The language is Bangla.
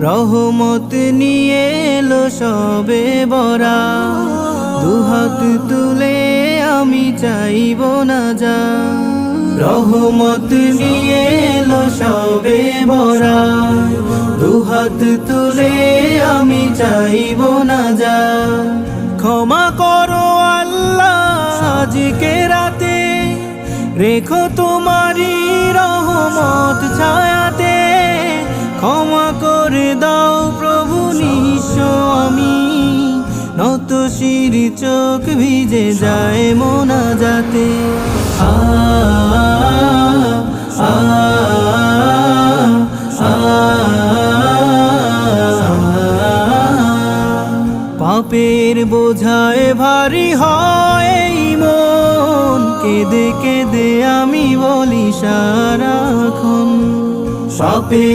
রহমত নিয়ে এলো সবে বরা, দুহাত তুলে আমি চাইব না যা। রহমত নিয়ে এলো সবে বরা, দুহাত তুলে আমি চাইব না যা। ক্ষমা করো আল্লাহ আজকে রাতে, রেখো তোমারি রহমত ছায়াতে। ক্ষমা করে দাও প্রভু নিঃস্ব আমি, নত শির চোখ ভিজে যায় মোনাজাতে। আ আ আ পাপের বোঝায় ভারী হয় মন, কেঁদে কেঁদে আমি বলি সারাক্ষণ পাপে।